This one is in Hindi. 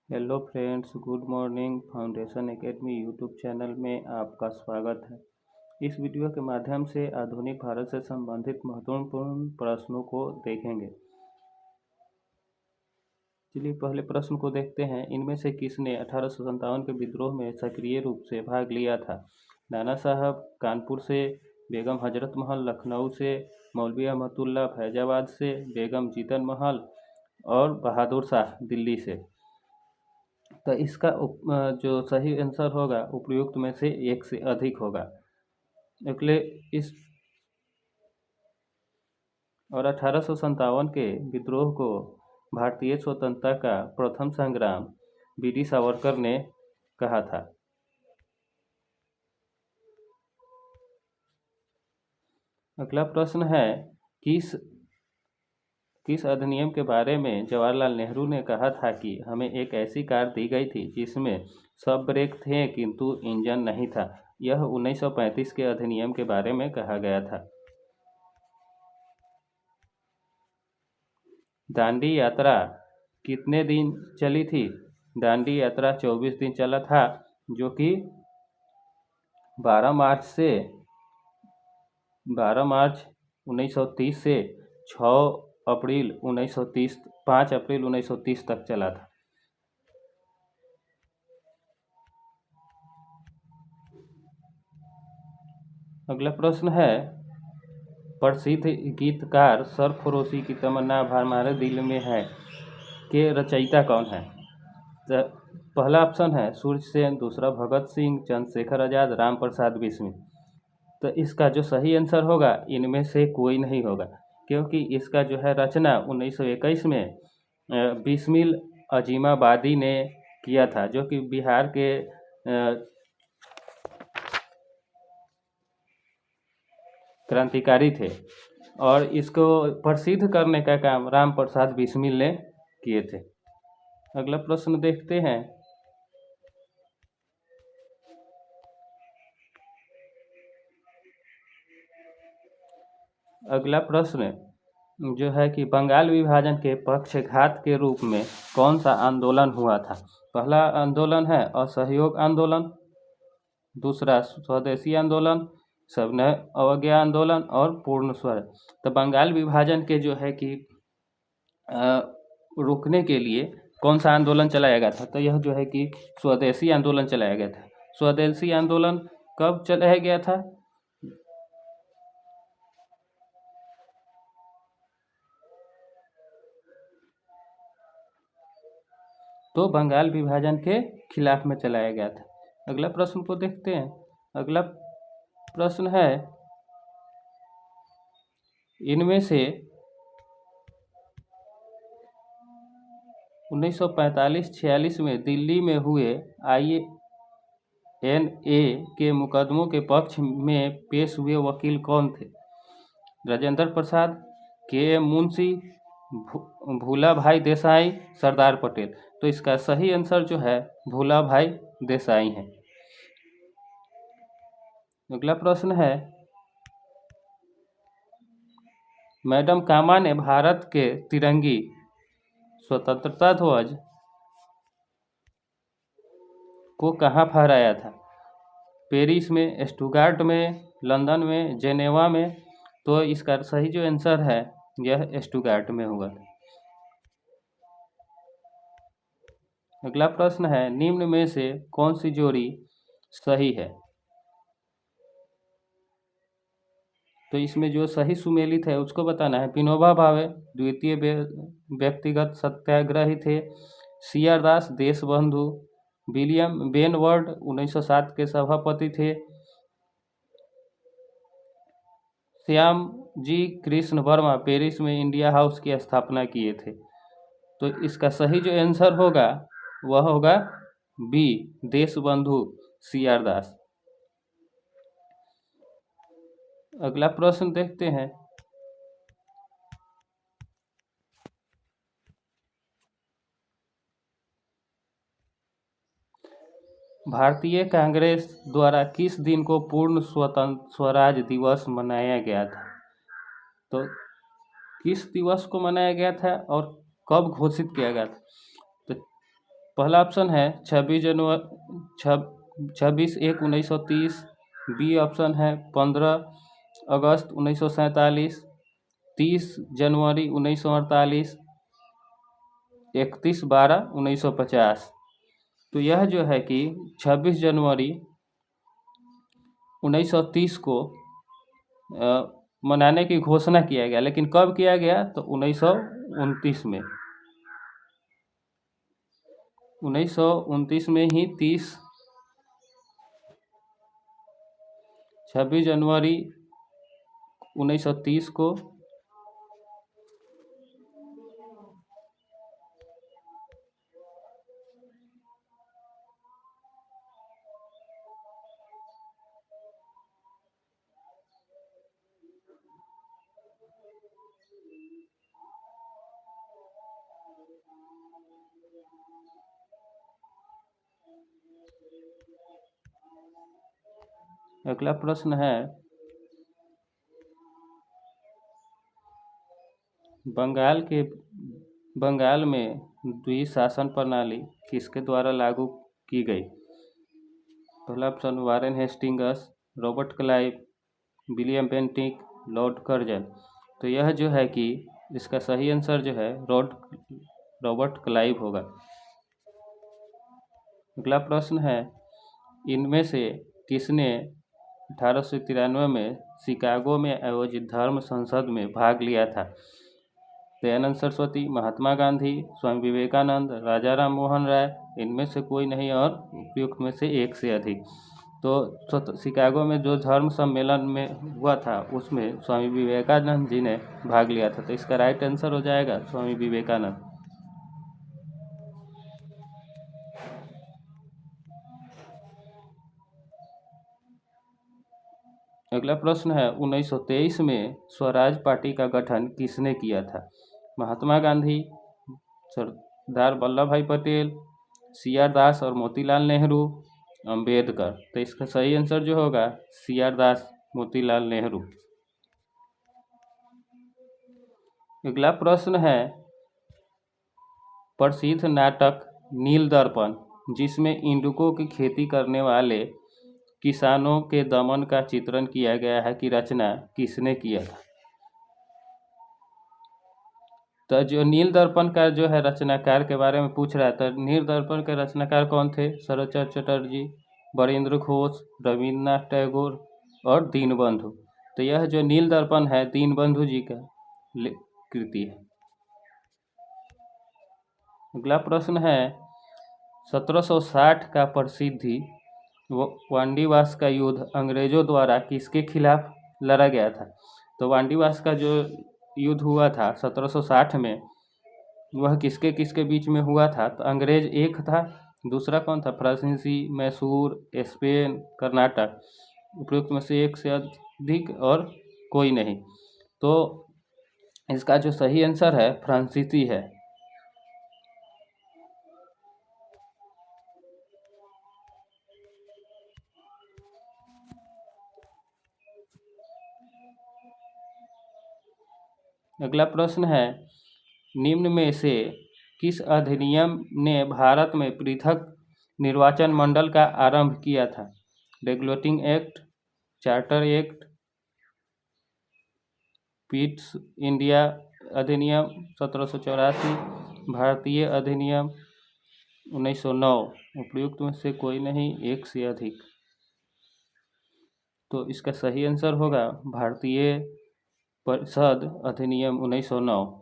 Hello friends, good morning. Foundation academy YouTube channel में आपका स्वागत है। इस वीडियो के माध्यम से आधुनिक भारत से संबंधित महत्वपूर्ण प्रश्नों को देखेंगे। चलिए पहले प्रश्न को देखते हैं। इनमें से किसने 1857 के विद्रोह में सक्रिय रूप से भाग लिया था? नाना साहब कानपुर से, बेगम हजरत महल लखनऊ से, मौलवी अहमदुल्ला फैजाबाद से, बेगम जीतन महल और बहादुर शाह दिल्ली से। तो इसका जो सही आंसर होगा उपयुक्त में से एक से अधिक होगा। इसलिए इस और 1857 के विद्रोह को भारतीय स्वतंत्रता का प्रथम संग्राम वीर सावरकर ने कहा था। अगला प्रश्न है, किस किस अधिनियम के बारे में जवाहरलाल नेहरू ने कहा था कि हमें एक ऐसी कार दी गई थी जिसमें सब ब्रेक थे किंतु इंजन नहीं था? यह 1935 के अधिनियम के बारे में कहा गया था। दांडी यात्रा कितने दिन चली थी? दांडी यात्रा 24 दिन चला था, जो कि 12 मार्च 1930 से 5 अप्रैल 1930 तक चला था। अगला प्रश्न है, प्रसिद्ध गीतकार सरफरोशी की तमन्ना हमारे दिल में है के रचयिता कौन है? पहला ऑप्शन है सूर्य सेन, दूसरा भगत सिंह, चंद्रशेखर आजाद, राम प्रसाद बिस्मिल। तो इसका जो सही आंसर होगा इनमें से कोई नहीं होगा, क्योंकि इसका जो है रचना 1921 में बिस्मिल अजीमाबादी ने किया था, जो कि बिहार के क्रांतिकारी थे। और इसको प्रसिद्ध करने का काम राम प्रसाद बिस्मिल ने किए थे। अगला प्रश्न देखते हैं। अगला प्रश्न जो है कि बंगाल विभाजन के पक्षघात के रूप में कौन सा आंदोलन हुआ था? पहला आंदोलन है असहयोग आंदोलन, दूसरा स्वदेशी आंदोलन, सविनय अवज्ञा आंदोलन और पूर्ण स्वराज। तो बंगाल विभाजन के जो है कि रोकने के लिए कौन सा आंदोलन चलाया गया था? तो यह जो है कि स्वदेशी आंदोलन चलाया गया था। स्वदेशी आंदोलन कब चलाया गया था? तो बंगाल विभाजन के खिलाफ में चलाया गया था। अगला प्रश्न को देखते हैं। अगला प्रश्न है, इनमें से 1945-46 में दिल्ली में हुए INA के मुकदमों के पक्ष में पेश हुए वकील कौन थे? राजेंद्र प्रसाद, KM मुंशी, भूला भाई देसाई, सरदार पटेल। तो इसका सही आंसर जो है भूला भाई देसाई है। अगला प्रश्न है, मैडम कामा ने भारत के तिरंगी स्वतंत्रता ध्वज को कहाँ फहराया था? पेरिस में, स्टुटगार्ट में, लंदन में, जेनेवा में। तो इसका सही जो आंसर है यह स्टुटगार्ट में होगा। अगला प्रश्न है, निम्न में से कौन सी जोड़ी सही है? तो इसमें जो सही सुमेलित है उसको बताना है। विनोबा भावे द्वितीय व्यक्तिगत सत्याग्रही थे, CR दास देशबंधु, विलियम बेनवर्ड 1907 के सभापति थे, श्याम जी कृष्ण वर्मा पेरिस में इंडिया हाउस की स्थापना किए थे। तो इसका सही जो आंसर होगा वह होगा बी, देशबंधु CR दास। अगला प्रश्न देखते हैं। भारतीय कांग्रेस द्वारा किस दिन को पूर्ण स्वराज दिवस मनाया गया था? तो किस दिवस को मनाया गया था और कब घोषित किया गया था? तो पहला ऑप्शन है 26/1/1930। बी ऑप्शन है 15 अगस्त 1947, 30 जनवरी 1948, 31 12 1950। तो यह जो है कि 26 जनवरी 1930 को मनाने की घोषणा किया गया, लेकिन कब किया गया तो 1929 में। 1929 में ही 26 जनवरी 1930 को अगला प्रश्न है, बंगाल में द्विशासन प्रणाली किसके द्वारा लागू की गई? पहला option Warren Hastings, Robert Clive, William Bentinck, Lord Curzon. तो यह जो है कि इसका सही आंसर जो है रॉबर्ट क्लाइव होगा। अगला प्रश्न है, इनमें से किसने 1893 में शिकागो में आयोजित धर्म संसद में भाग लिया था? दयानंद सरस्वती, महात्मा गांधी, स्वामी विवेकानंद, राजा राम मोहन राय, इनमें से कोई नहीं और उपयुक्त में से एक से अधिक। तो शिकागो में जो धर्म सम्मेलन में हुआ था उसमें स्वामी विवेकानंद जी ने भाग लिया था। तो इसका राइट आंसर हो जाएगा स्वामी विवेकानंद। अगला प्रश्न है, 1923 में स्वराज पार्टी का गठन किसने किया था? महात्मा गांधी, सरदार वल्लभ भाई पटेल, सी.आर. दास और मोतीलाल नेहरू, अंबेडकर। तो इसका सही आंसर जो होगा सी.आर. दास, मोतीलाल नेहरू। अगला प्रश्न है, प्रसिद्ध नाटक नील दर्पण जिसमें इंडिगो की खेती करने वाले किसानों के दमन का चित्रण किया गया है की रचना किसने किया था? तो जो नील दर्पण का जो है रचनाकार के बारे में पूछ रहा है, तो नील दर्पण के रचनाकार कौन थे? शरतचंद्र चटर्जी, बरेंद्र घोष, रविन्द्रनाथ टैगोर और दीनबंधु। तो यह जो नील दर्पण है दीनबंधु जी का कृति है। अगला प्रश्न है, 1760 का प्रसिद्धि वांडीवास का युद्ध अंग्रेजों द्वारा किसके खिलाफ लड़ा गया था? तो वांडीवास का जो युद्ध हुआ था 1760 में, वह किसके किसके बीच में हुआ था? तो अंग्रेज एक था, दूसरा कौन था? फ्रांसीसी, मैसूर, स्पेन, कर्नाटक। उपयुक्त में से एक से अधिक और कोई नहीं। तो इसका जो सही आंसर है फ्रांसीसी है। अगला प्रश्न है, निम्न में से किस अधिनियम ने भारत में पृथक निर्वाचन मंडल का आरंभ किया था? Regulating act, charter act, Pitt's India अधिनियम 1784, भारतीय अधिनियम 1909। उपयुक्त में से कोई नहीं, एक से अधिक। तो इसका सही आंसर होगा भारतीय परिषद अधिनियम 1909।